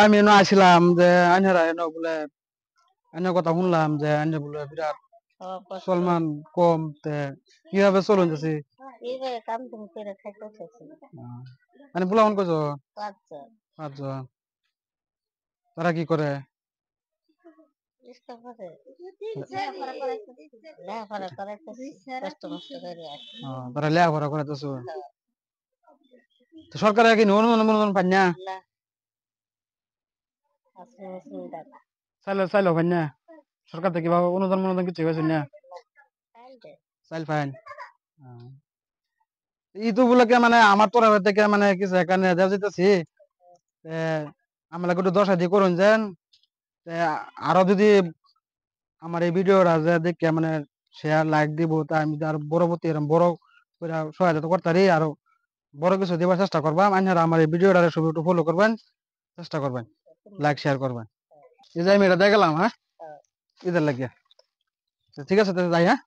আমি এনে আসছিলাম যে আইনারা এনে বলে আইনের কথা শুনলাম যে আইনে বলে বিরাট সলমান কম তে কিভাবে চলুন যাচ্ছি মানে পোলাপন কয়জন? পাঁচজন। তারা কি করে? তারা লেখাপড়া করে তো সরকারের কি অনুদান পান না? চাইলেও পান না? সরকার থেকে কিভাবে অনুদান কিছু হয়েছে না? চাইল পাইন। ইতো বলে মানে আমার তোরা থেকে মানে কিছু এখানে দেওয়া যেতেছি আমরা একটু 10 দিয়ে করুন যেন আরো যদি আমার এই ভিডিওটা যে দেখে মানে শেয়ার লাইক দিব তা আমি আর পরবর্তী এরকম বড় করে সহায়তা করতে পারি আরো বড় কিছু দেওয়ার চেষ্টা করবাম আপনারা আমার এই ভিডিওটা সবাই একটু ফলো করবেন চেষ্টা করবেন লাইক শেয়ার করবেন এই যে আমি এটা দেখলাম হ্যাঁ ইদের লাগিয়া ঠিক আছে তাহলে যাই হ্যাঁ